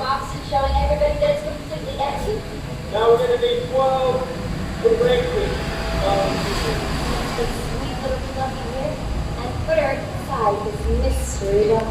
boxes showing everybody that it's completely empty. Now we're going to need 12 for breakfast. This sweet little stuff here, and put her inside this mystery box.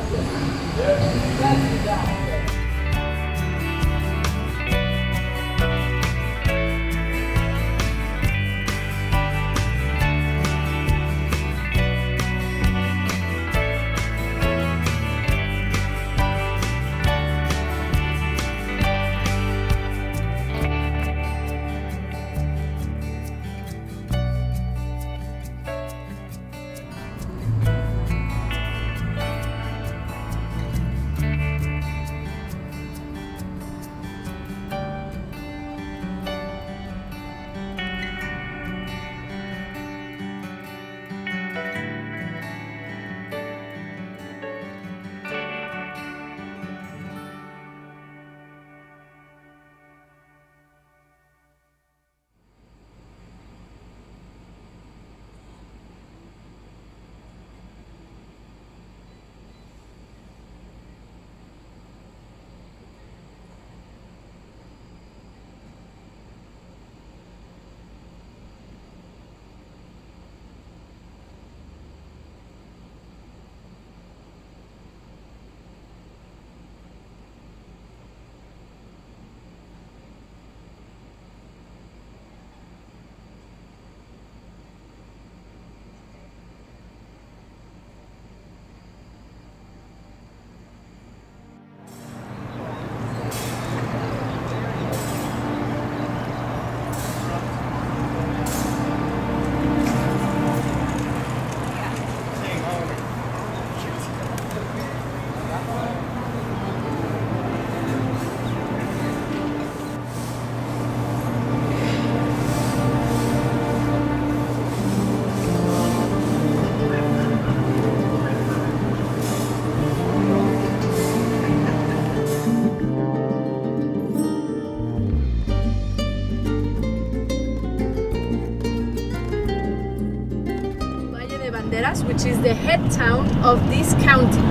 Which is the head town of this county.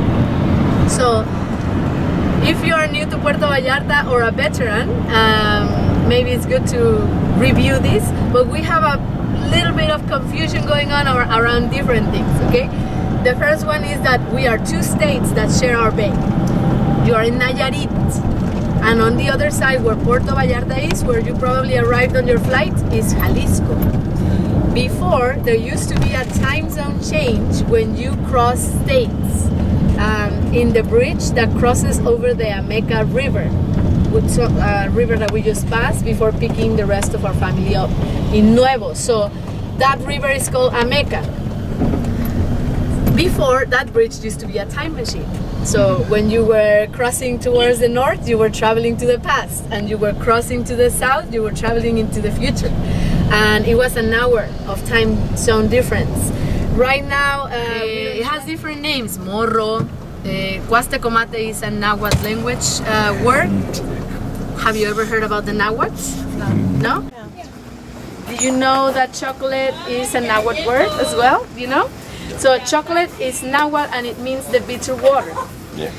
So if you are new to Puerto Vallarta or a veteran, maybe it's good to review this, but we have a little bit of confusion going on around different things, okay? The first one is that we are two states that share our bay. You are in Nayarit, and on the other side where Puerto Vallarta is, where you probably arrived on your flight, is Jalisco. Before, there used to be a time zone change when you cross states in the bridge that crosses over the Ameca River, which a river that we just passed before picking the rest of our family up in Nuevo. So that river is called Ameca. Before, that bridge used to be a time machine. So when you were crossing towards the north, you were traveling to the past, and you were crossing to the south, you were traveling into the future. And it was an hour of time zone difference. Right now, it has different names. Morro, Cuastecomate is a Nahuatl language word. Have you ever heard about the Nahuatls? No? Yeah. Do you know that chocolate is a Nahuatl word as well? Do you know? So chocolate is Nahuatl and it means the bitter water. Yeah.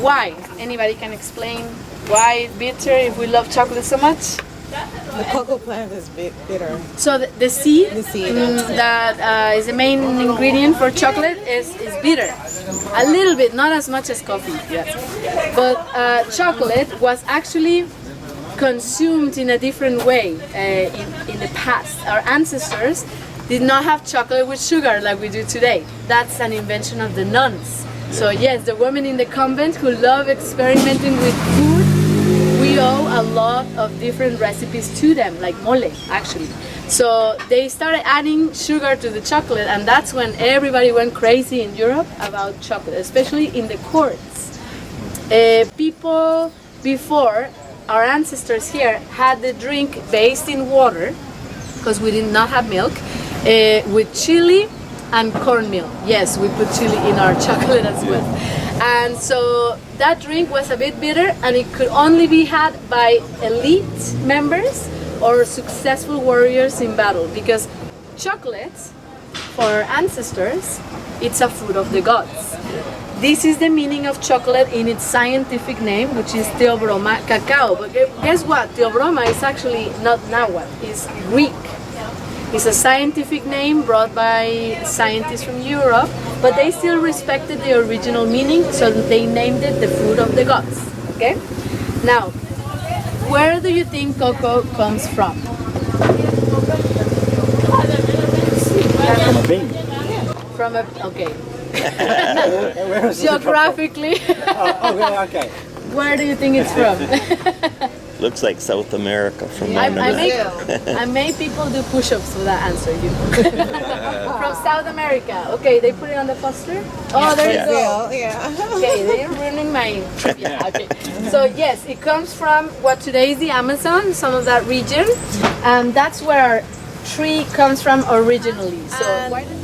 Why? Anybody can explain why bitter if we love chocolate so much? The cocoa plant is bitter. So the seed, the that is the main ingredient for chocolate is bitter. A little bit, not as much as coffee, yes. But chocolate was actually consumed in a different way in the past. Our ancestors did not have chocolate with sugar like we do today. That's an invention of the nuns. So yes, the women in the convent who love experimenting with food, we owe a lot of different recipes to them, like mole, actually. So they started adding sugar to the chocolate, and that's when everybody went crazy in Europe about chocolate, especially in the courts. People before, our ancestors here, had the drink based in water, because we did not have milk, with chili and cornmeal. Yes, we put chili in our chocolate as well. And so that drink was a bit bitter, and it could only be had by elite members or successful warriors in battle, because chocolate, for our ancestors, it's a food of the gods. This is the meaning of chocolate in its scientific name, which is Theobroma cacao. But guess what? Theobroma is actually not Nahuatl, it's Greek. It's a scientific name brought by scientists from Europe, but they still respected the original meaning, so they named it the fruit of the gods. Okay? Now, where do you think cocoa comes from? From a bean. From a, okay. Where is it from? Geographically, Oh, okay. where do you think it's from? Looks like South America from I my made people do push-ups for that answer. You from South America. Okay, they put it on the poster. Oh, there you go. Yeah. Okay, they're ruining my trivia. Okay, so yes, it comes from what today is the Amazon, some of that region, and that's where our tree comes from originally. So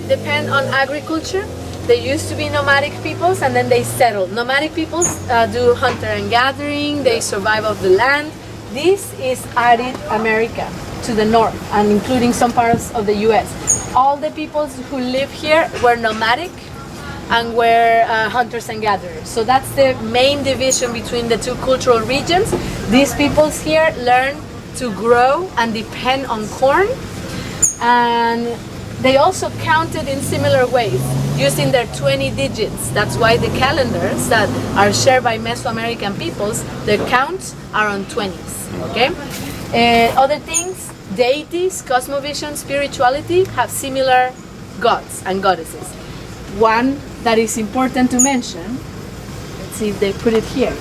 depend on agriculture. They used to be nomadic peoples, and then they settled. Nomadic peoples do hunter and gathering. They survive off the land. This is arid America to the north, and including some parts of the U.S. All the peoples who live here were nomadic and were hunters and gatherers. So that's the main division between the two cultural regions. These peoples here learn to grow and depend on corn, and they also counted in similar ways, using their 20 digits. That's why the calendars that are shared by Mesoamerican peoples, the counts are on 20s, okay? Other things, deities, cosmovision, spirituality, have similar gods and goddesses. One that is important to mention, let's see if they put it here.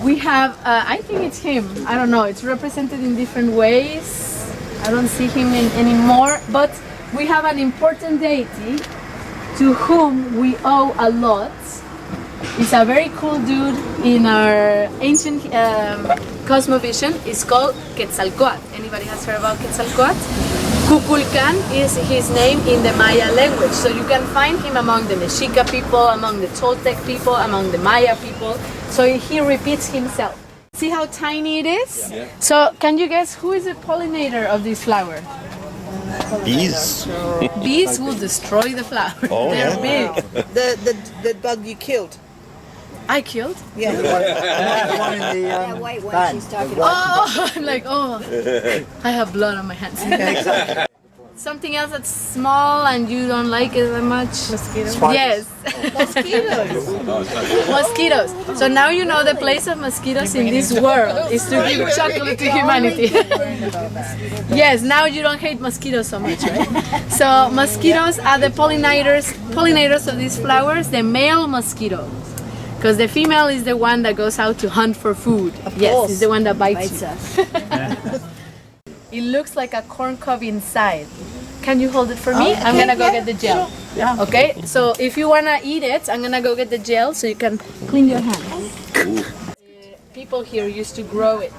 We have, I think it's him, I don't know, it's represented in different ways. I don't see him anymore, but we have an important deity to whom we owe a lot. He's a very cool dude in our ancient cosmovision. It's called Quetzalcoatl. Anybody has heard about Quetzalcoatl? Kukulkan is his name in the Maya language. So you can find him among the Mexica people, among the Toltec people, among the Maya people. So he repeats himself. See how tiny it is? Yeah. So can you guess who is the pollinator of this flower? Bees. Bees will destroy the flower. Oh, They're yeah. big. The bug you killed. I killed? Yeah. The one in the That white one fan. she's talking The about. Oh, I'm like, oh, I have blood on my hands. Something else that's small and you don't like it that much? Mosquitoes. Yes. Mosquitoes. Mosquitoes. So now you know the place of mosquitoes in this world is to give chocolate to humanity. Yes, now you don't hate mosquitoes so much, right? So mosquitoes are the pollinators of these flowers, the male mosquito. Because the female is the one that goes out to hunt for food. Yes, it's the one that bites us. It looks like a corn cob inside. Can you hold it for me? I'm gonna go get the gel. Yeah. Okay, so if you wanna eat it, I'm gonna go get the gel so you can clean your hands. People here used to grow it.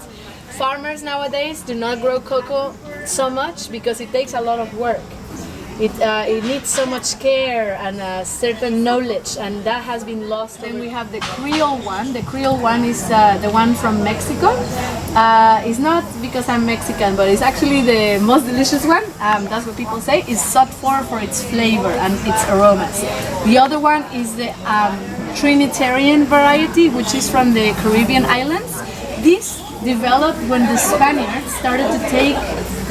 Farmers nowadays do not grow cocoa so much because it takes a lot of work. It needs so much care and certain knowledge, and that has been lost. Then we have the Creole one. The Creole one is the one from Mexico. It's not because I'm Mexican, but it's actually the most delicious one. That's what people say. It's sought for its flavor and its aromas. The other one is the Trinitarian variety, which is from the Caribbean islands. This developed when the Spaniards started to take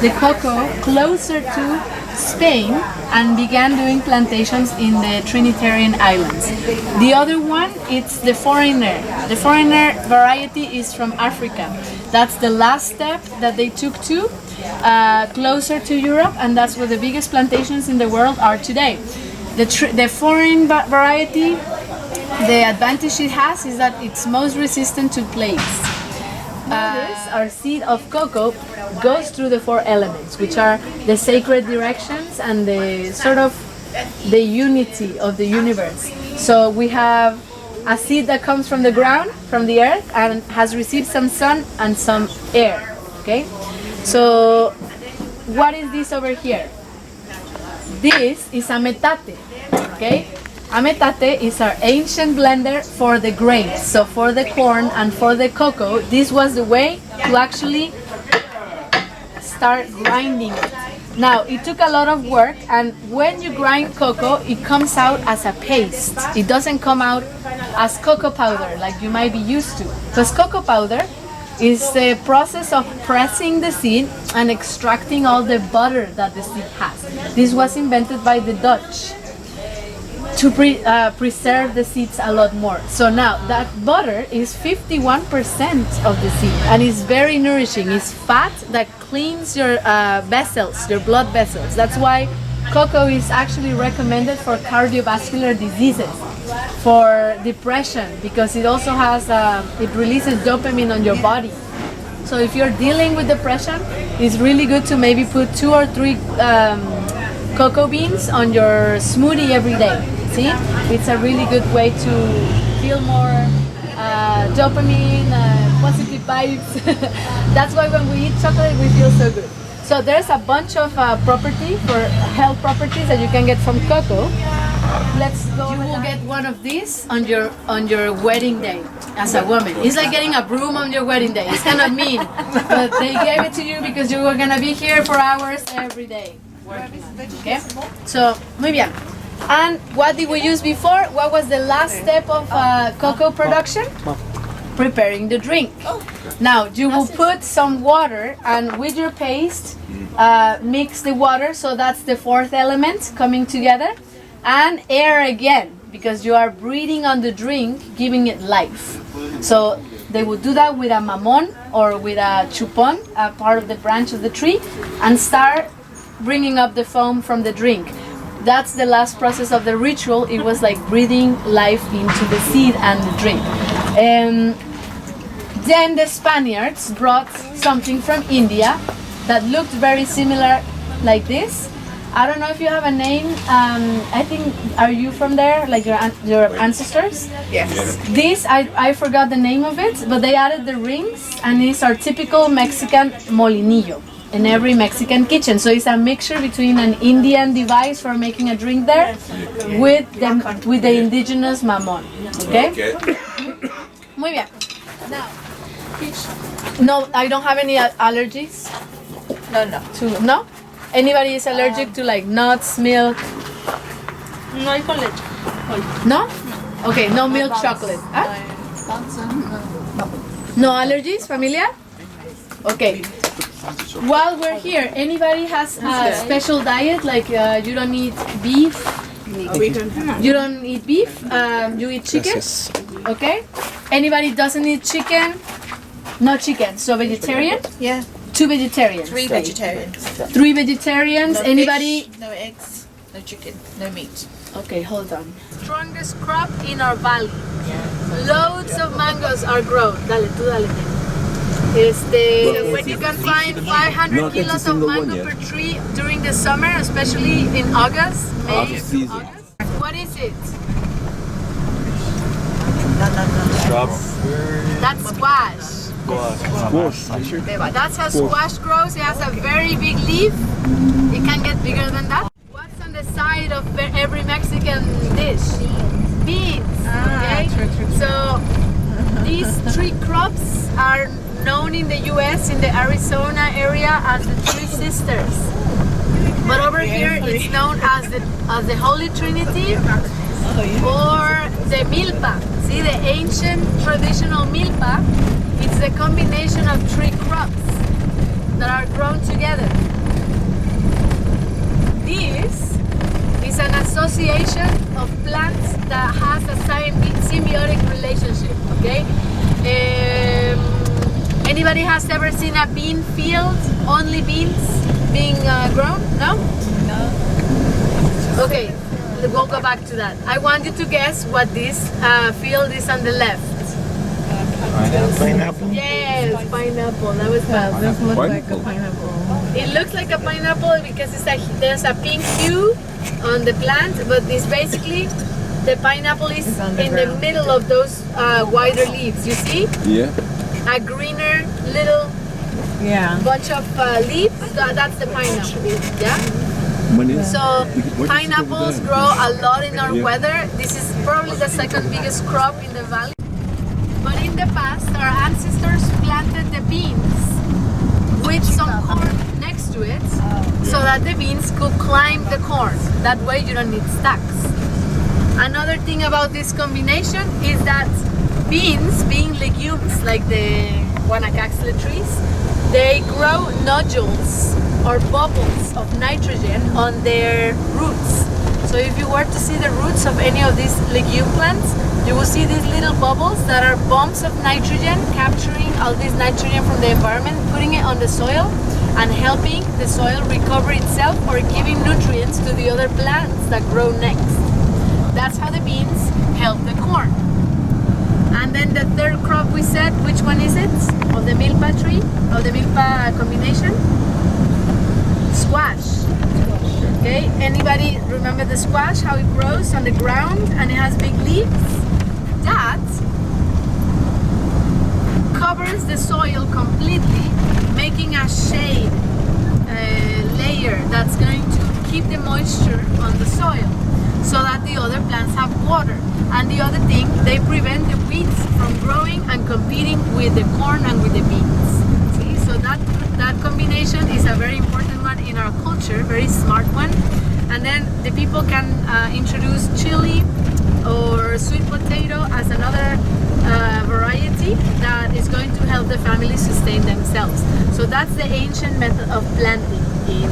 the cocoa closer to Spain and began doing plantations in the Trinitarian Islands. The other one, it's the foreigner. The foreigner variety is from Africa. That's the last step that they took to closer to Europe, and that's where the biggest plantations in the world are today. The foreign variety, the advantage it has is that it's most resistant to plagues. Our seed of cocoa goes through the 4 elements, which are the sacred directions and the sort of the unity of the universe. So we have a seed that comes from the ground, from the earth, and has received some sun and some air. Okay, so what is this over here? This is a metate. Okay. A metate is our ancient blender for the grains, so for the corn and for the cocoa. This was the way to actually start grinding it. Now, it took a lot of work, and when you grind cocoa, it comes out as a paste. It doesn't come out as cocoa powder like you might be used to. Because cocoa powder is the process of pressing the seed and extracting all the butter that the seed has. This was invented by the Dutch to preserve the seeds a lot more. So now that butter is 51% of the seed and it's very nourishing. It's fat that cleans your vessels, your blood vessels. That's why cocoa is actually recommended for cardiovascular diseases, for depression, because it also has, it releases dopamine on your body. So if you're dealing with depression, it's really good to maybe put 2 or 3 cocoa beans on your smoothie every day. See, it's a really good way to feel more dopamine, positive vibes. That's why when we eat chocolate, we feel so good. So there's a bunch of health properties that you can get from cocoa. Let's go. You will get one of these on your wedding day as a woman. It's like getting a broom on your wedding day. It's kind of mean, but they gave it to you because you were gonna be here for hours every day. Okay, so muy bien. And what did we use before? What was the last step of cocoa production? Preparing the drink. Now you will put some water and with your paste mix the water, so that's the 4th element coming together, and air again, because you are breathing on the drink, giving it life. So they would do that with a mamon or with a chupon, a part of the branch of the tree, and start bringing up the foam from the drink. That's the last process of the ritual. It was like breathing life into the seed and the drink. Then the Spaniards brought something from India that looked very similar like this. I don't know if you have a name. I think, are you from there, like your ancestors? Yes. This, I forgot the name of it, but they added the rings, and it's our typical Mexican molinillo in every Mexican kitchen. So it's a mixture between an Indian device for making a drink there with the indigenous mamon. Okay? Muy bien. Now, no, I don't have any allergies. No? Anybody is allergic to like nuts, milk? No hay con leche. No? Okay, no milk chocolate. Huh? No allergies, familia? Okay. While we're here, anybody has a special diet, like you don't eat beef? You don't eat beef? You eat chicken? Okay. Anybody doesn't eat chicken? No chicken. So vegetarian? Yeah. 2 vegetarians. 3 vegetarians. 3 vegetarians. No Anybody? fish, no eggs, no chicken, no meat. Okay, hold on. Strongest crop in our valley. Loads of mangoes are grown. Dale, tú dale. You can find 500 kilos of mango per tree during the summer, especially in August, May to August. What is it? That's squash. That's how squash grows. It has a very big leaf. It can get bigger than that. What's on the side of every Mexican dish? Beans. Okay. So these 3 crops are known in the U.S. in the Arizona area as the 3 sisters. But over here it's known as the Holy Trinity or the milpa. See, the ancient traditional milpa. It's the combination of 3 crops that are grown together. This is an association of plants that has a symbiotic relationship, okay? Anybody has ever seen a bean field, only beans being grown? No? No. Okay, we'll go back to that. I want you to guess what this field is on the left. Pineapple? Yes, pineapple. That was fast. This looks like a pineapple. It looks like a pineapple because there's a pink hue on the plant, but it's basically the pineapple is in the middle of those wider leaves. You see? Yeah. A greener little bunch of leaves. That's the pineapple. Yeah. So pineapples grow a lot in our weather. This is probably the 2nd biggest crop in the valley. But in the past, our ancestors planted the beans with some corn next to it, so that the beans could climb the corn. That way you don't need stacks. Another thing about this combination is that beans, being legumes like the Guanacaxle trees, they grow nodules or bubbles of nitrogen on their roots. So if you were to see the roots of any of these legume plants, you will see these little bubbles that are bombs of nitrogen, capturing all this nitrogen from the environment, putting it on the soil and helping the soil recover itself or giving nutrients to the other plants that grow next. That's how the beans help the corn. And then the third crop we said, which one is it? Of the milpa tree, of the milpa combination? Squash. Okay, anybody remember the squash, how it grows on the ground and it has big leaves? That covers the soil completely, making a shade layer that's going to keep the moisture on the soil so that the other plants have water. And the other thing, they prevent the weeds from growing and competing with the corn and with the beans. See, so that combination is a very important one in our culture, very smart one. And then the people can introduce chili or sweet potato as another variety that is going to help the family sustain themselves. So that's the ancient method of planting in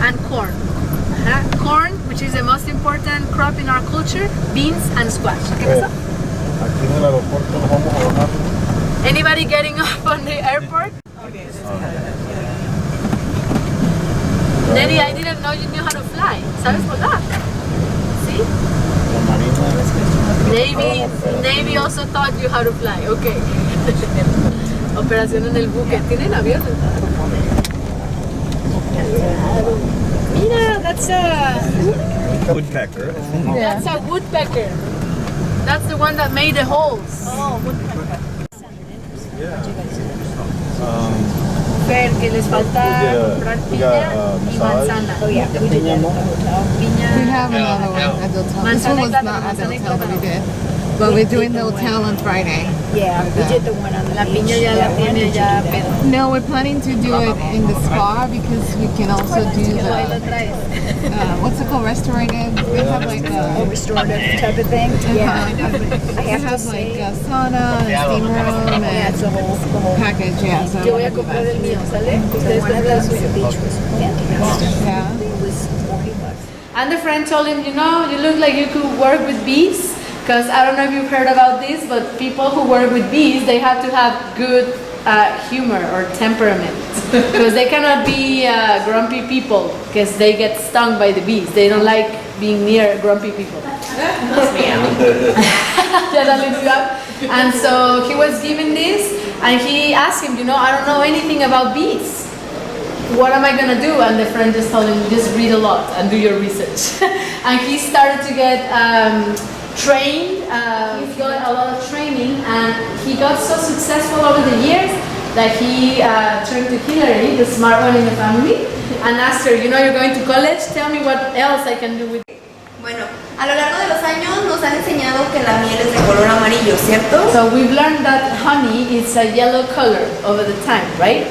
and corn. Corn, which is the most important crop in our culture, beans and squash. ¿Qué pasó? Aquí en el aeropuerto nos vamos a bajar. Anybody getting up on the airport? Nelly, I didn't know you knew how to fly. ¿Sabes volar? ¿Sí? Navy also taught you how to fly. Okay. Operación en el buque. ¿Tienen avión? Mira, that's a Woodpecker. that's a woodpecker. That's the one that made the holes. Oh, woodpecker. Fer, que les falta comprar piña y manzana. Oh yeah, we did that at the hotel. Piña. We have another one at the hotel. This one was not at the hotel that we did. But we're doing the hotel on Friday. Yeah, we did the one on the La beach. piña ya la Yeah, when tiene did you ya do that? pedo. No, we're planning to do it in the spa because we can also do Ahí lo the, traes. what's it called, restorative? We have like A a, restorative type of thing. Yeah, I we have to have say, like a sauna, and steam room, yeah, it's and the whole package, yeah. So Yo voy a comprar el mío, ¿sale? Ustedes one compran of el those suyo. the beach was fantastic. yeah. It was $40. And the friend told him, you know, you look like you could work with bees. Because I don't know if you've heard about this, but people who work with bees, they have to have good humor or temperament. Because they cannot be grumpy people because they get stung by the bees. They don't like being near grumpy people. And so he was given this and he asked him, you know, I don't know anything about bees. What am I gonna do? And the friend just told him, just read a lot and do your research. And he started to get trained, he got a lot of training, and he got so successful over the years that he turned to Hillary, the smart one in the family, and asked her, you know, you're going to college, tell me what else I can do with it. Bueno, a lo largo de los años nos han enseñado que la miel es de color amarillo, ¿cierto? So we've learned that honey is a yellow color over the time, right?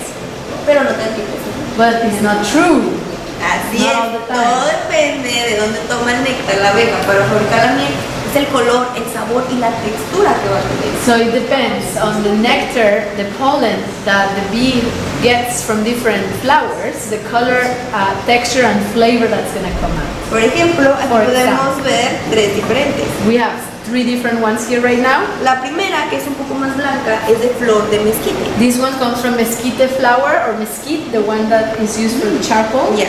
Pero no te entiendes. But it's not true. Así Not es, all the time. todo depende de dónde toma el néctar la abeja para fabricar la miel. Es el color, el sabor y la textura que va a tener. So it depends on the nectar, the pollen that the bee gets from different flowers, the color, texture and flavor that's going to come out. Por ejemplo, aquí For podemos example. ver tres diferentes. We have 3 different ones here right now. La primera, que es un poco más blanca, es de flor de mezquite. This one comes from mesquite flower or mesquite, the one that is used for the charcoal. Ya.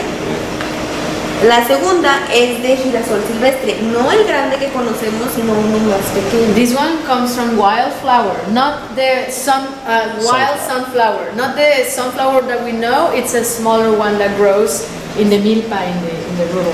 La segunda es de girasol silvestre, no el grande que conocemos, sino uno más pequeño. This one comes from wildflower, not the wild sunflower, not the sunflower that we know. It's a smaller one that grows in the milpa in the rural.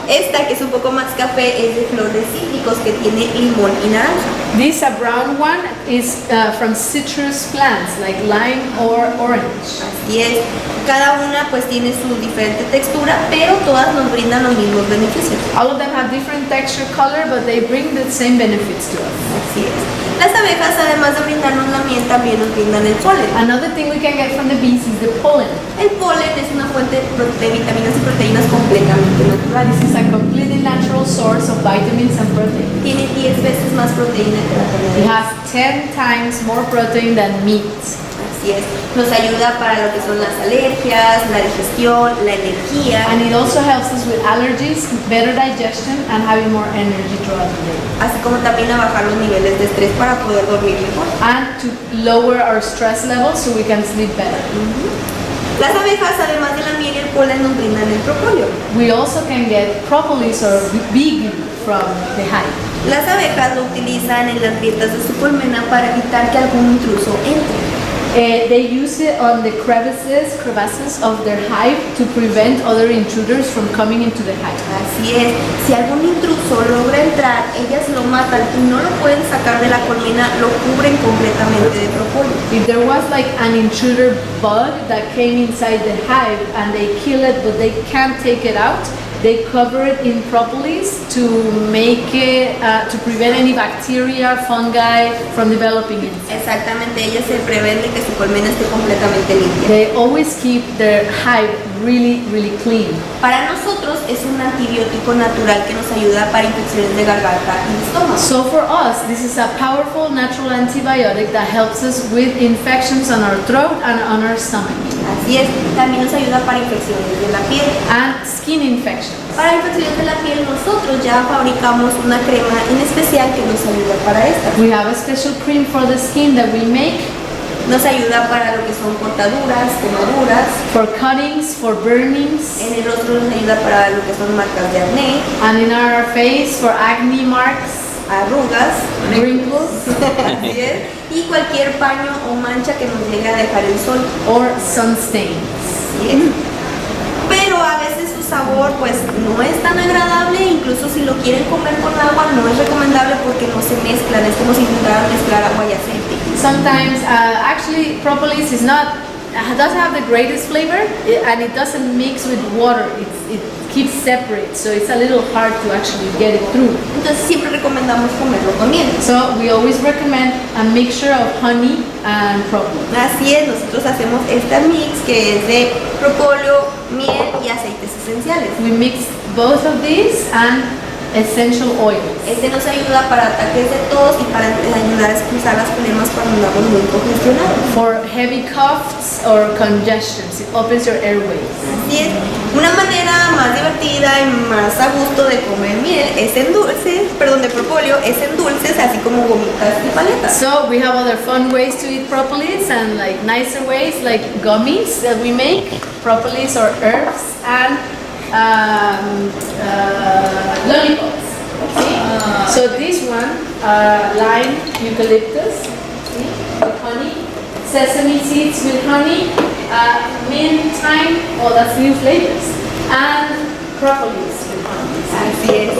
Esta, que es un poco más café, es de flor de cítricos que tiene limón y naranja. This a brown one is from citrus plants like lime or orange. Así es, cada una pues tiene su diferente textura, pero todas nos brindan los mismos beneficios. All of them have different texture, color, but they bring the same benefits to us. Así es. Las abejas, además de brindarnos la miel, también nos brindan el polen. Another thing we can get from the bees is the pollen. El polen es una fuente de vitaminas y proteínas completamente natural. This is a completely natural source of vitamins and protein. Tiene 10 veces más proteína que la carne de It res. has 10 times more protein than meat. Así es. Nos ayuda para lo que son las alergias, la digestión, la energía. And it also helps us with allergies, better digestion, and having more energy throughout the day. Así como también a bajar los niveles de estrés para poder dormir mejor. And to lower our stress levels so we can sleep better. Las abejas, además de la miel y el polen, nos brindan el propóleo. We also can get propolis or bee glue from the hive. Las abejas lo utilizan en las grietas de su colmena para evitar que algún intruso entre. They use it on the crevasses of their hive to prevent other intruders from coming into the hive. Así es, si algún intruso logra entrar, ellas lo matan y no lo pueden sacar de la colmena, lo cubren completamente de propóleo. If there was like an intruder bug that came inside the hive and they kill it but they can't take it out, they cover it in propolis to make it, to prevent any bacteria, fungi from developing it. Exactamente, ellas se prevén de que su colmena esté completamente limpia. They always keep their hive really, really clean. Para nosotros es un antibiótico natural que nos ayuda para infecciones de garganta y estómago. So for us, this is a powerful natural antibiotic that helps us with infections on our throat and on our stomach. Así es, también nos ayuda para infecciones de la piel. And skin infections. Para infecciones de la piel nosotros ya fabricamos una crema en especial que nos ayuda para estas. We have a special cream for the skin that we make. Nos ayuda para lo que son cortaduras, quemaduras. For cuttings, for burnings. En el rostro nos ayuda para lo que son marcas de acné. And in our face for acne marks, arrugas, wrinkles, así es, y cualquier paño o mancha que nos llegue a dejar el sol. Or sun stains. Así es. Pero a veces su sabor pues no es tan agradable, incluso si lo quieren comer con agua no es recomendable porque no se mezclan, es como si intentaran mezclar agua y aceite. Sometimes, actually, propolis is not, doesn't have the greatest flavor, and it doesn't mix with water. It keeps separate, so it's a little hard to actually get it through. Entonces siempre recomendamos comerlo con miel. So we always recommend a mixture of honey and propolis. Así es, nosotros hacemos esta mix que es de propóleo, miel y aceites esenciales. We mix both of these and essential oils. Este nos ayuda para ataques de tos y para ayudar a expulsar las flemas cuando andamos muy congestionados. For heavy coughs or congestions, it opens your airways. Así es. Una manera más divertida y más a gusto de comer miel es en dulces, perdón, de propóleo, es en dulces, así como gomitas y paletas. So we have other fun ways to eat propolis and like nicer ways like gummies that we make, propolis or herbs, and lollipops. See? So this one, lime, eucalyptus, see? With honey, sesame seeds with honey, mint, thyme, oh that's new flavors, and propolis with honey. Así es.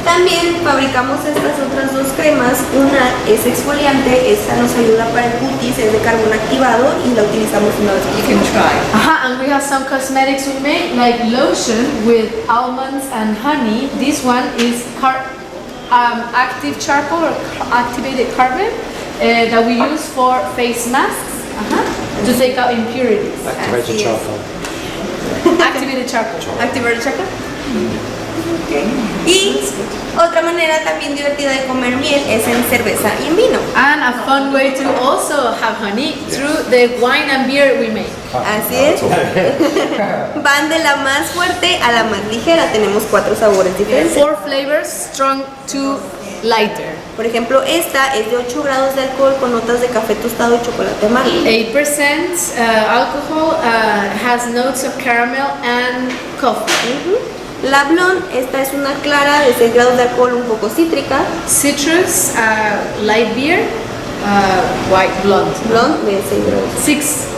También fabricamos estas otras dos cremas. Una es exfoliante, esta nos ayuda para el cutis, es de carbón activado y la utilizamos una vez por semana. And we have some cosmetics we make, like lotion with almonds and honey. This one is active charcoal or activated carbon that we use for face masks to take out impurities. Activated charcoal. Activated charcoal. Activated charcoal. Okay. Y otra manera también divertida de comer miel es en cerveza y en vino. And a fun way to also have honey through the wine and beer we make. Así es. Van de la más fuerte a la más ligera. Tenemos 4 sabores diferentes. 4 flavors, strong to lighter. Por ejemplo, esta es de 8 grados de alcohol con notas de café tostado y chocolate amargo. 8% alcohol, has notes of caramel and coffee. La blonde, esta es una clara de 6 grados de alcohol un poco cítrica. Citrus, light beer, white blonde. Blonde de 6 grados.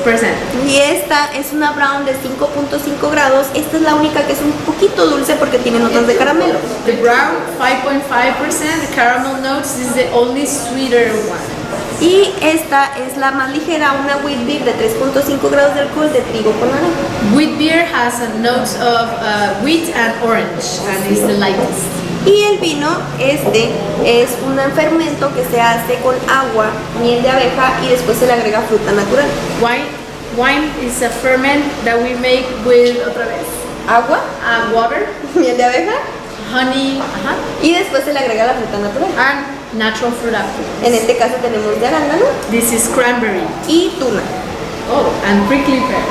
6%. Y esta es una brown de 5.5 grados. Esta es la única que es un poquito dulce porque tiene notas de caramelo. The brown, 5.5%, the caramel notes, this is the only sweeter one. Y esta es la más ligera, una wheat beer de 3.5 grados de alcohol de trigo con naranja. Wheat beer has a note of wheat and orange and is the lightest. Y el vino es un fermento que se hace con agua, miel de abeja y después se le agrega fruta natural. Wine is a ferment that we make with otra vez Agua, water, miel de abeja honey, y después se le agrega la fruta natural. and natural fruit after. En este caso tenemos de arándano This is cranberry. y tuna. Oh, and prickly pear.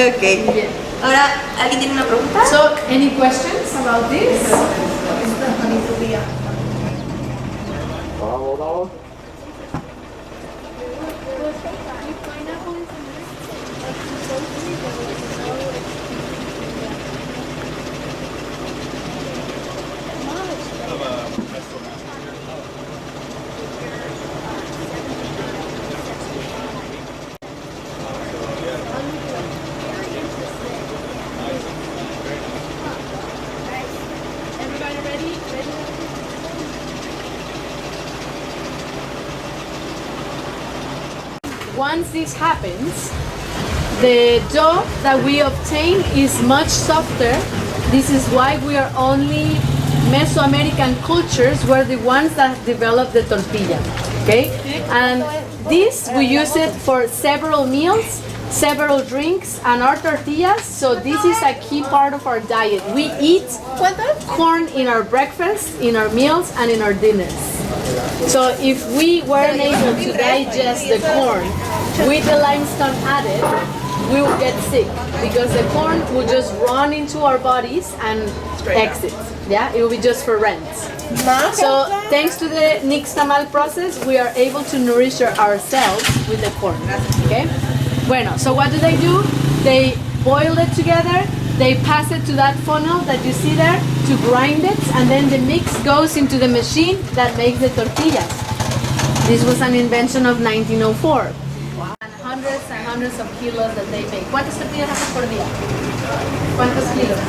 Ok. Bien. Ahora, ¿alguien tiene una pregunta? So, any questions about this? Everybody ready? Once this happens, the dough that we obtain is much softer. This is why we are only Mesoamerican cultures were the ones that developed the tortilla. Okay? And this we use it for several meals, several drinks, and our tortillas. So this is a key part of our diet. We eat corn in our breakfast, in our meals, and in our dinners. So if we weren't able to digest the corn with the limestone added, we will get sick because the corn will just run into our bodies and exit. Yeah, it will be just for rent. So thanks to the nixtamal process, we are able to nourish ourselves with the corn. Okay. Bueno, so what do? They boil it together. They pass it to that funnel that you see there to grind it, and then the mix goes into the machine that makes the tortillas. This was an invention of 1904. And hundreds and hundreds of kilos that they make. ¿Cuántas tortillas haces por día? ¿Cuántos kilos?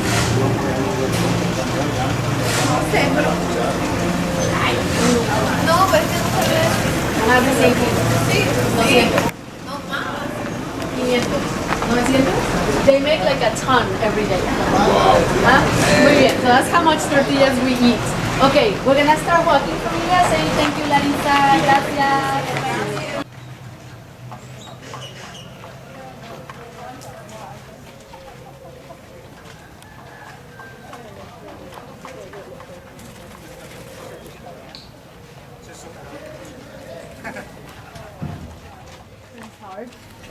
No, pero es que no se ve. Más de 100 kilos. Sí, 200. no más. 500. 900? They make like a ton every day. Huh? Muy bien. So that's how much tortillas we eat. Okay, we're gonna start walking from here. Saying thank you, Larissa. Gracias.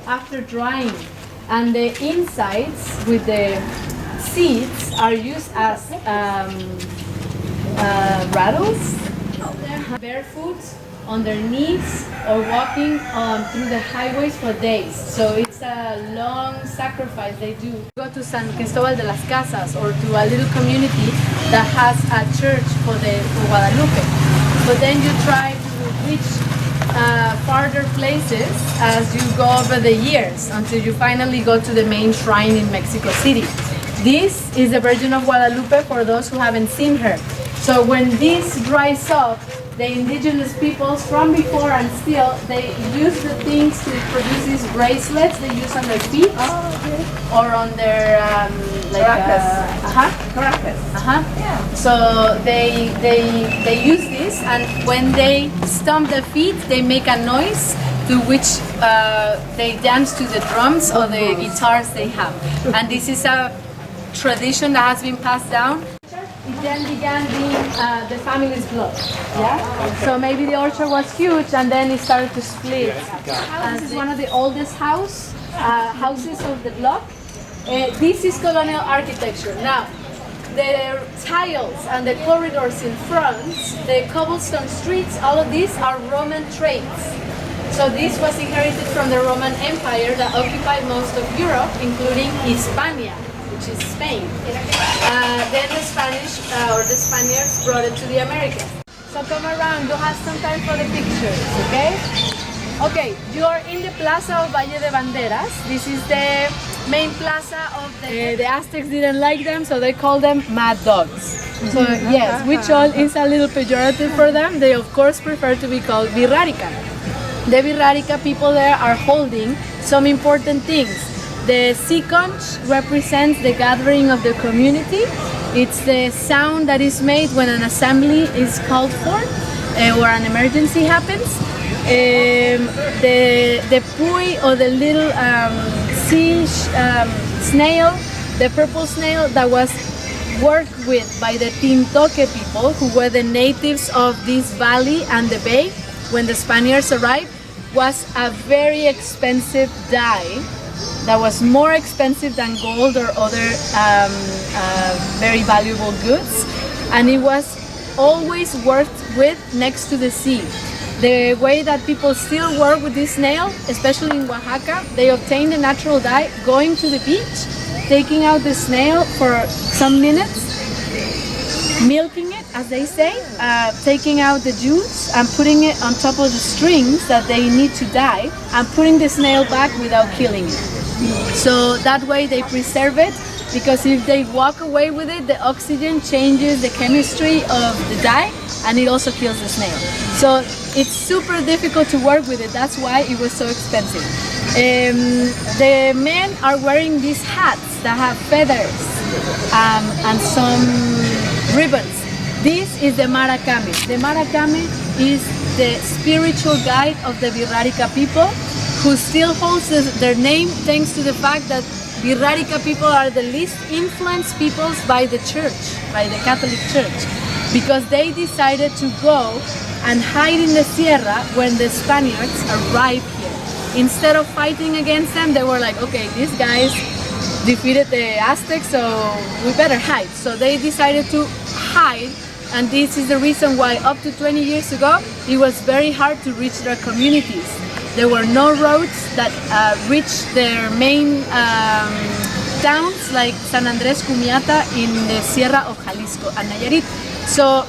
After drying, and the insides with the seeds are used as rattles. Barefoot on their knees or walking through the highways for days. So it's a long sacrifice they do. Go to San Cristobal de las Casas or to a little community that has a church for Guadalupe. But then you try to reach farther places as you go over the years until you finally go to the main shrine in Mexico City. This is the Virgin of Guadalupe for those who haven't seen her. So when this dries up, the indigenous peoples from before and still, they use the things to produce these bracelets they use on their feet or on their So they use this, and when they stomp their feet, they make a noise to which they dance to the drums or the guitars they have. And this is a tradition that has been passed down. It then began being the family's blood. Yeah. So maybe the orchard was huge, and then it started to split. And this is one of the oldest houses of the block. This is colonial architecture. Now, the tiles and the corridors in front, the cobblestone streets, all of these are Roman traits. So this was inherited from the Roman Empire that occupied most of Europe, including Hispania, which is Spain. Then the Spanish or the Spaniards brought it to the Americas. So come around, you have some time for the pictures, okay? Okay, you are in the Plaza of Valle de Banderas. This is the main plaza of the Aztecs didn't like them, so they called them mad dogs. So yes, which all is a little pejorative for them. They of course prefer to be called Virrarica. The Virrarica people there are holding some important things. The sea conch represents the gathering of the community. It's the sound that is made when an assembly is called for or an emergency happens. The pui, or the little sea snail, the purple snail that was worked with by the Tintoque people, who were the natives of this valley and the bay when the Spaniards arrived, was a very expensive dye that was more expensive than gold or other very valuable goods, and it was always worked with next to the sea. The way that people still work with this snail, especially in Oaxaca, they obtain the natural dye going to the beach, taking out the snail for some minutes, milking it, as they say, taking out the juice and putting it on top of the strings that they need to dye, and putting the snail back without killing it. So that way they preserve it, because if they walk away with it, the oxygen changes the chemistry of the dye and it also kills the snail. So it's super difficult to work with it. That's why it was so expensive. The men are wearing these hats that have feathers and some ribbons. This is the maracame. The maracame is the spiritual guide of the Birrarica people, who still holds their name thanks to the fact that Birrarica people are the least influenced peoples by the church, by the Catholic Church, because they decided to go and hide in the Sierra when the Spaniards arrived here. Instead of fighting against them, they were like, okay, these guys defeated the Aztecs, so we better hide. So they decided to hide, and this is the reason why up to 20 years ago, it was very hard to reach their communities. There were no roads that reached their main towns like San Andres Cumiata in the Sierra of Jalisco and Nayarit. So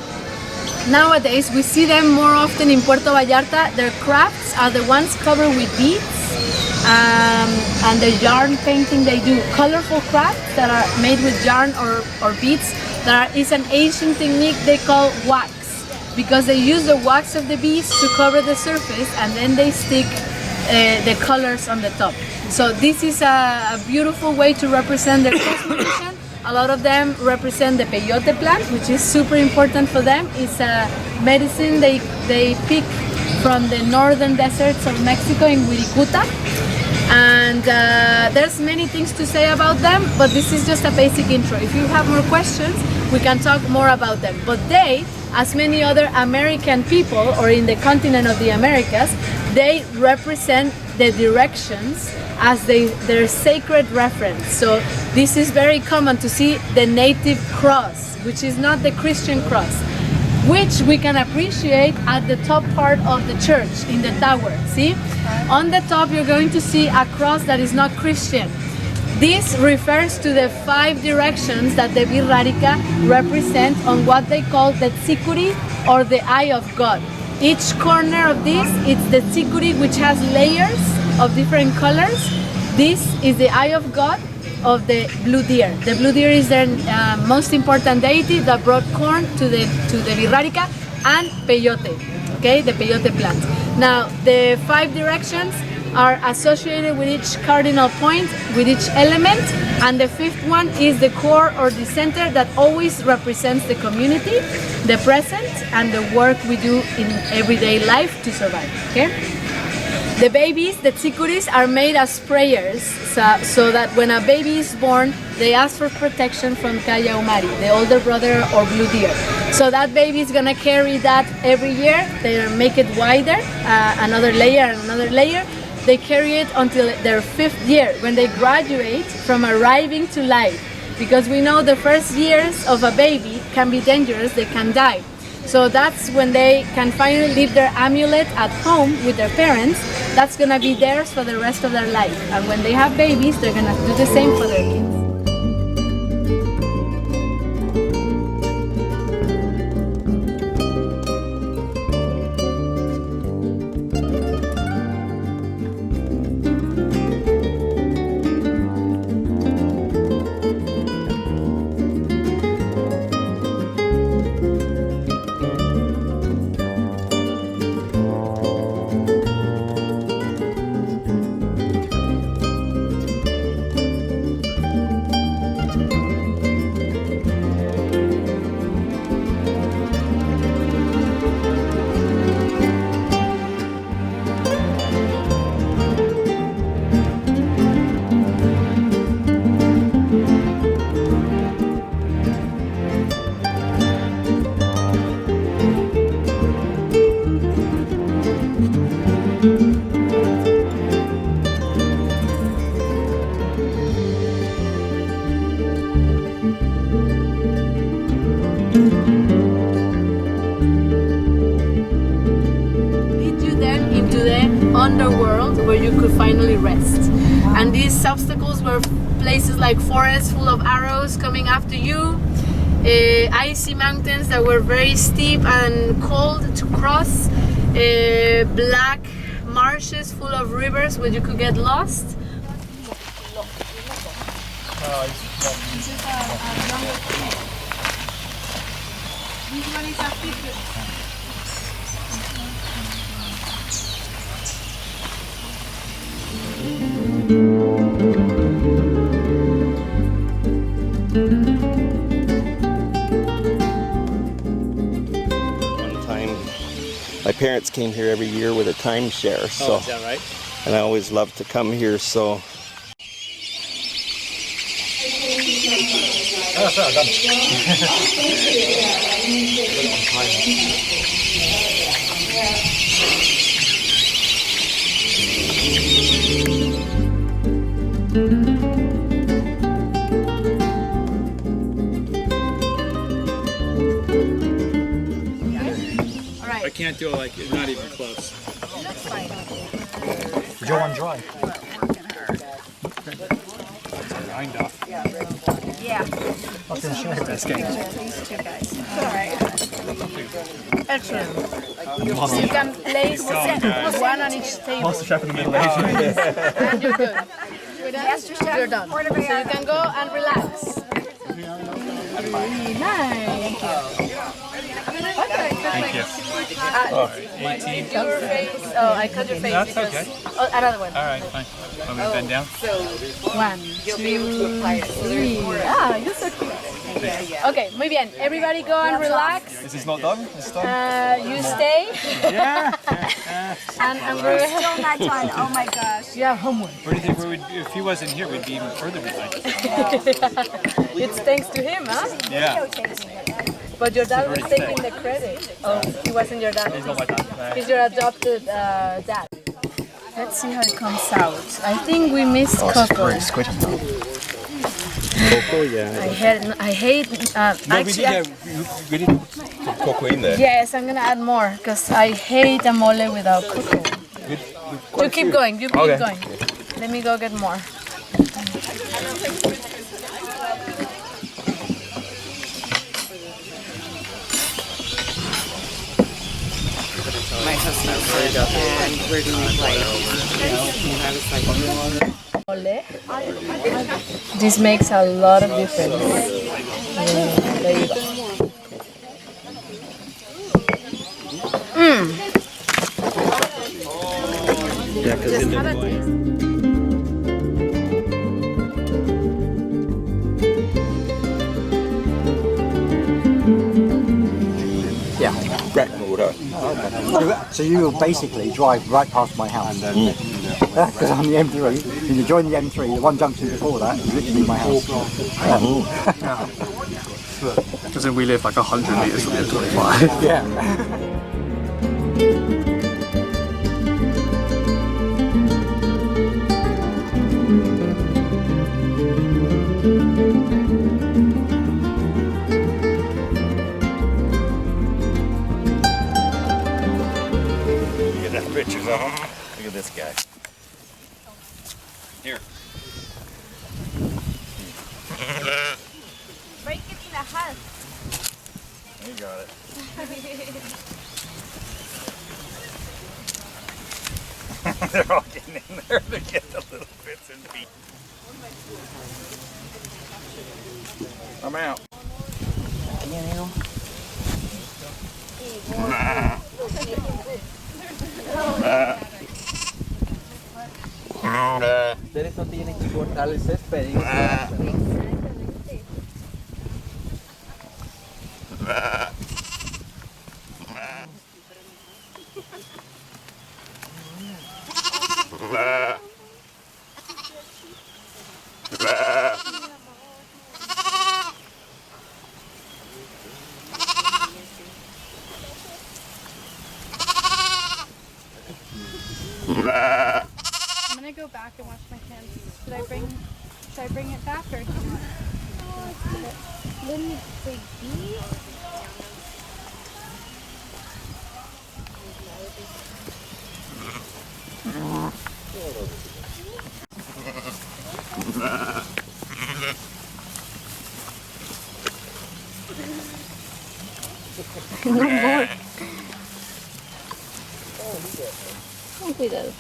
nowadays we see them more often in Puerto Vallarta. Their crafts are the ones covered with beads and the yarn painting they do. Colorful crafts that are made with yarn or beads. Is an Asian technique they call wax, because they use the wax of the bees to cover the surface and then they stick the colors on the top. So this is a beautiful way to represent their cosmovision. A lot of them represent the peyote plant, which is super important for them. It's a medicine they pick from the northern deserts of Mexico in Wirikuta. And there's many things to say about them, but this is just a basic intro. If you have more questions, we can talk more about them. But they, as many other American people, or in the continent of the Americas, they represent the directions as their sacred reference. So this is very common to see the native cross, which is not the Christian cross, which we can appreciate at the top part of the church in the tower. See? On the top you're going to see a cross that is not Christian. This refers to the 5 directions that the Birrarica represent on what they call the tsikuri, or the eye of God. Each corner of this, it's the tsikuri, which has layers of different colors. This is the eye of God of the blue deer. The blue deer is their most important deity that brought corn to the Birrarica, and peyote, okay, the peyote plant. Now, the 5 directions are associated with each cardinal point, with each element, and the 5th one is the core, or the center, that always represents the community, the present, and the work we do in everyday life to survive, okay? The babies, the tsikuris, are made as prayers, so that when a baby is born, they ask for protection from Kaya Umari, the older brother or blue deer. So that baby is gonna carry that every year. They make it wider, another layer and another layer. They carry it until their 5th year, when they graduate from arriving to life. Because we know the first years of a baby can be dangerous, they can die. So that's when they can finally leave their amulet at home with their parents. That's gonna be theirs for the rest of their life. And when they have babies, they're gonna do the same for their kids. to the underworld where you could finally rest. And these obstacles were places like forests full of arrows coming after you, icy mountains that were very steep and cold to cross, black marshes full of rivers where you could get lost. One time, my parents came here every year with a timeshare, so Is that right? and I always loved to come here. So Ah, sorry, done. I can't do it like not even close. Did you want dry? Grind off. Yeah. That's game. These two guys. All right. Excellent. So you can place one on each table. Master Chef in the Middle Ages. And you're good. Master Chef. You're done. So you can go and relax. Really nice. Thank you. Your face. Oh, I cut your face. That's because, okay. Oh, another one. All right, fine. Want me to bend down? 1, 2, 3. Ah, you're so cute. Okay, muy bien. Everybody go and relax. Is this not done? It's done? You stay. Yeah. And we're Still not done. Oh my gosh. you have homework. Where do you think we would, if he wasn't here, we'd be even further behind? It's thanks to him, huh? Yeah. But your dad was taking the credit. Oh, he wasn't your dad. He's not my dad. He's your adopted dad. Let's see how it comes out. I think we missed Coco. Coco, yeah. I hate. Actually, We didn't put cocoa in there. yes, I'm gonna add more because I hate a mole without cocoa. You keep going. You keep going. Let me go get more. This makes a lot of difference. There you go. Yeah, because in the Yeah. So you will basically drive right past my house. Because on the M3, when you join the M3, the one junction before that is literally my house. Because then we live like 100 meters from the M25. Yeah. you got pictures of him. Look at this guy. Here. Break it in half. You got it. They're all getting in there to get the little bits and pieces. I'm out. Ustedes no tienen que cortar el césped. I'm gonna go back and wash my hands. Should I bring it back or? Let me see. Con cuidado.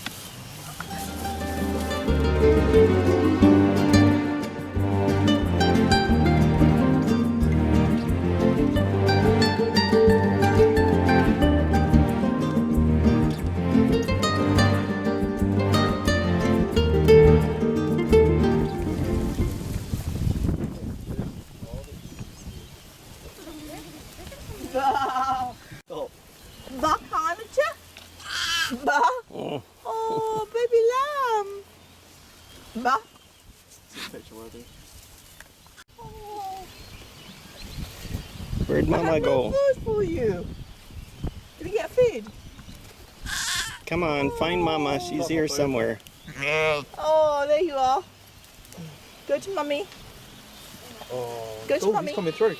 Ba can't you? Ba? Oh, baby lamb. Ba? Picture worthy. Where'd Mama go? Food for you. Did you get food? Come on, find Mama. She's here somewhere. Oh, there you are. Go to mummy. Go to mummy. He's coming through.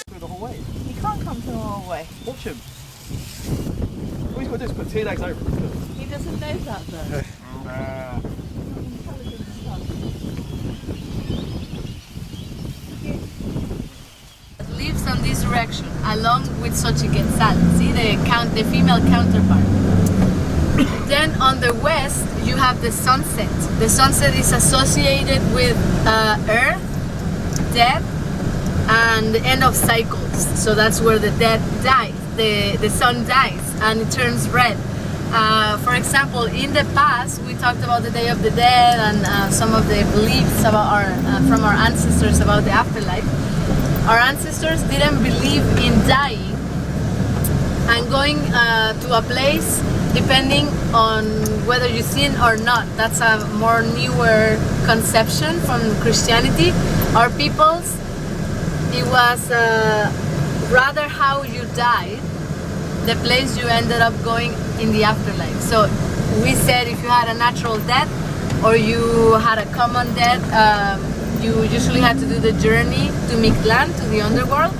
Through the whole way. You can't come to the whole way. Watch him. All he's got to do is put 2 legs over him. He doesn't know that though. Lives on this direction along with Xochiquetzal, see the female counterpart. Then on the west you have the sunset. The sunset is associated with earth, death, and the end of cycles. So that's where the death dies, the sun dies and it turns red. For example, in the past we talked about the Day of the Dead and some of the beliefs about from our ancestors about the afterlife. Our ancestors didn't believe in dying and going to a place depending on whether you sin or not. That's a more newer conception from Christianity. Our people's, it was rather how you died, the place you ended up going in the afterlife. So we said if you had a natural death or you had a common death, you usually had to do the journey to Mictlán, to the underworld.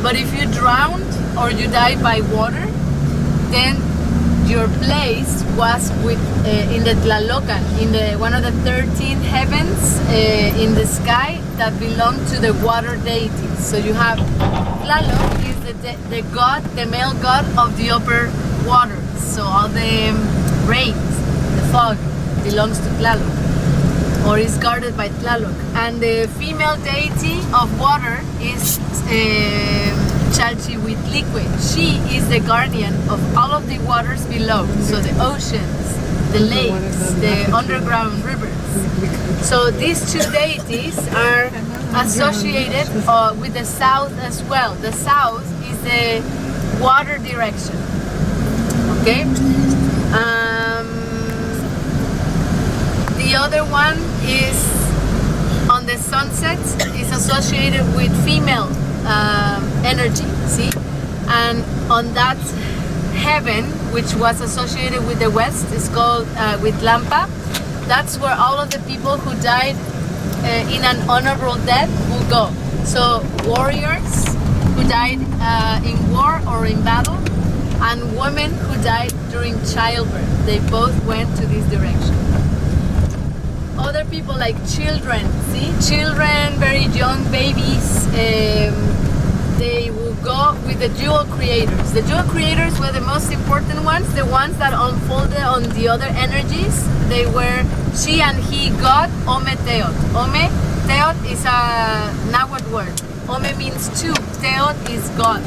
But if you drowned or you died by water, then your place was with in the Tlalocan, in the one of the 13 heavens in the sky that belong to the water deities. So you have Tlaloc is the god, the male god of the upper waters. So all the rains, the fog belongs to Tlaloc, or is guarded by Tlaloc. And the female deity of water is Chalchihuitlicue. She is the guardian of all of the waters below, so the oceans, the lakes, the underground rivers. So these two deities are associated with the south as well. The south is the water direction. Okay. The other one is on the sunset, is associated with female energy, see? And on that heaven, which was associated with the west, is called with Lampa. That's where all of the people who died in an honorable death will go. So warriors who died in war or in battle, and women who died during childbirth, they both went to this direction. Other people like children, see? Children, very young babies, they will go with the jewel creators. The jewel creators were the most important ones, the ones that unfolded on the other energies. They were she and he god, Ome Teot. Ome Teot is a Nahuatl word. Ome means two, Teot is God,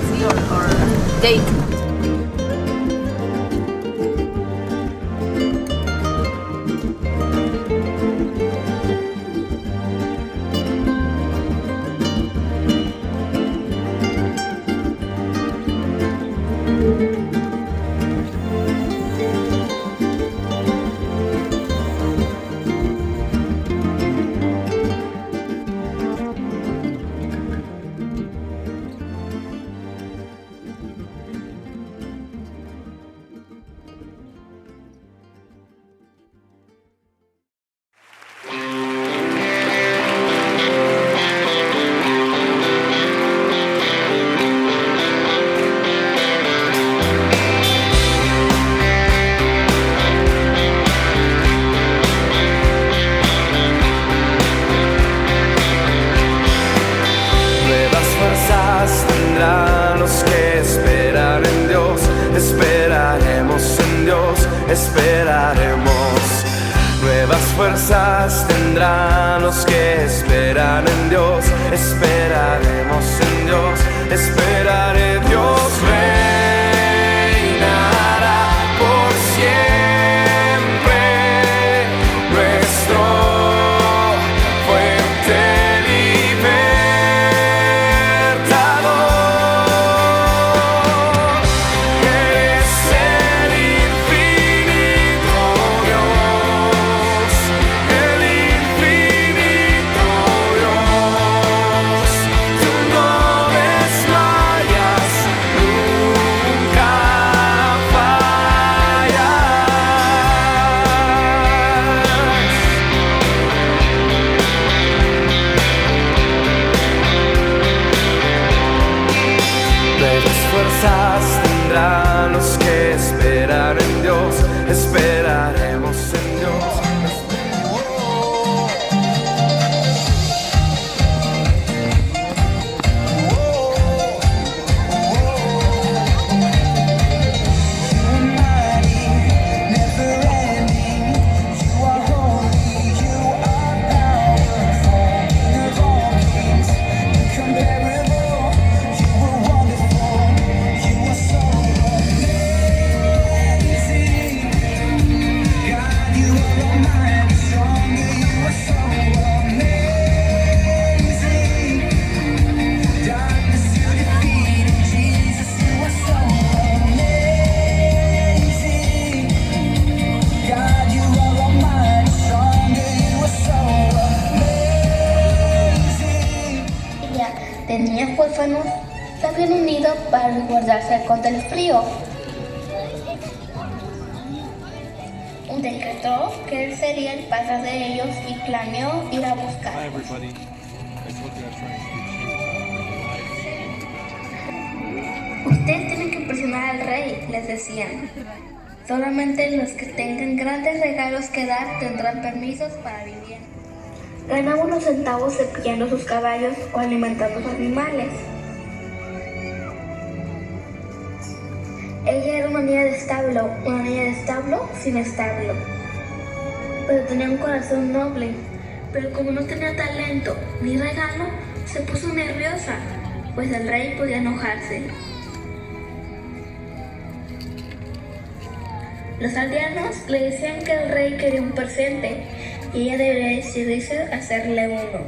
see, or deity. esperaremos en Dios, esperaremos. Nuevas fuerzas tendrán los que esperan en Dios, esperaremos en Dios, esperaré. Dios reinará por siempre, nuestro fuerte libertador. Eres el infinito Dios, el infinito Dios. Tú no desmayas, nunca nuevas fuerzas tendrán los que esperan en Dios, esperaremos en Dios. Tenía huérfanos, se habían unido para resguardarse contra el frío. Decretó que él sería el padre de ellos y planeó ir a buscarlos. Ustedes tienen que impresionar al rey, les decían. Solamente los que tengan grandes regalos que dar tendrán permisos para vivir. Ganaba unos centavos cepillando sus caballos o alimentando sus animales. Ella era una niña de establo sin establo. Pero tenía un corazón noble. Pero como no tenía talento ni regalo, se puso nerviosa, pues el rey podía enojarse. Los aldeanos le decían que el rey quería un presente y ella debería decidirse a hacerle uno.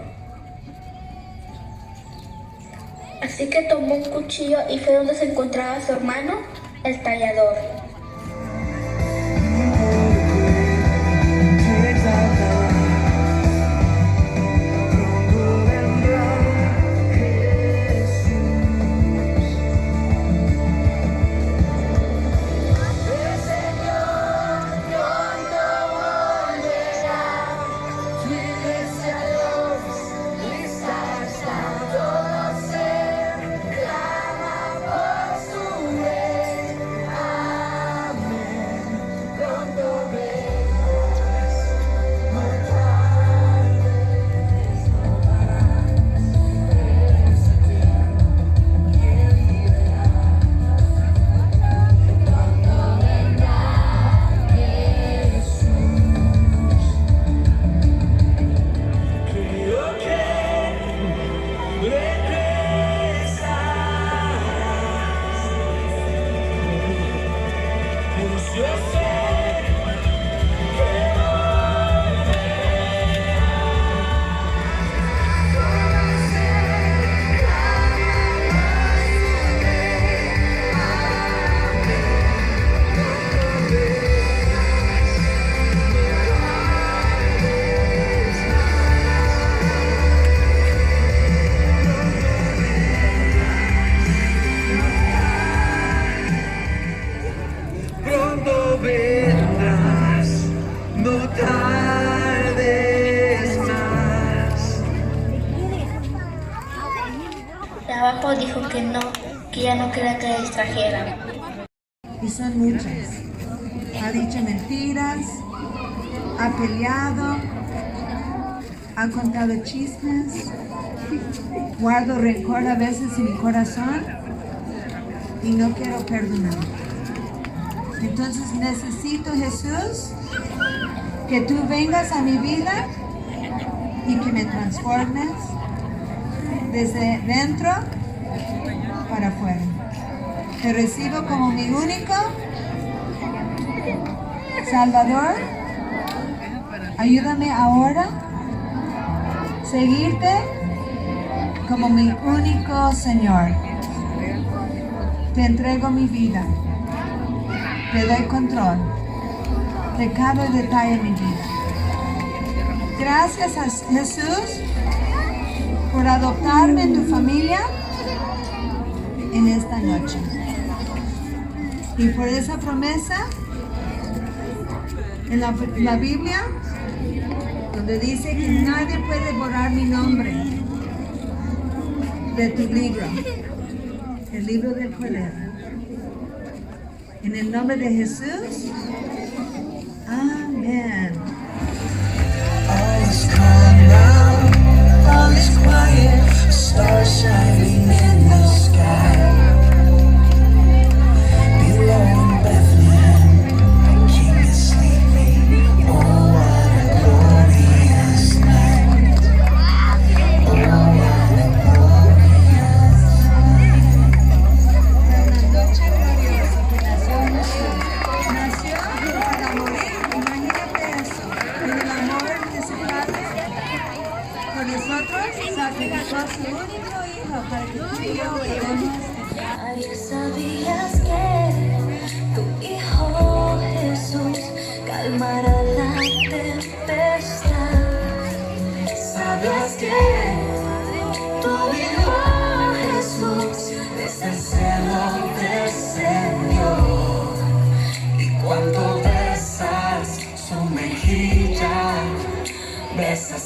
Así que tomó un cuchillo y fue donde se encontraba su hermano, el tallador. Abajo dijo que no, que ya no quería que le distrajeran. Y son muchas. Ha dicho mentiras, ha peleado, ha contado chismes, guardo rencor a veces en mi corazón y no quiero perdonar. Entonces necesito, Jesús, que tú vengas a mi vida y que me transformes desde dentro para afuera. Te recibo como mi único Salvador. Ayúdame ahora a seguirte como mi único Señor. Te entrego mi vida. Te doy control de cada detalle de mi vida. Gracias a Jesús por adoptarme en tu familia en esta noche. Y por esa promesa en la Biblia, donde dice que nadie puede borrar mi nombre de tu libro, el libro del Cordero. En el nombre de Jesús, amén. All is calm now, all is quiet, stars shining in the sky. Below in Bethlehem, the King is sleeping. Oh, what a glorious night. Oh, what a glorious Una noche gloriosa que nació Jesús. Nació para morir, imagínate eso. En el amor de su Padre por nosotros, sacrificó a su único Hijo para que tú y yo podamos. Ayer sabías que tu Hijo Jesús calmará la tempestad. Sabías que tu Hijo Jesús desde el cielo descendió. Y cuando besas su mejilla, besas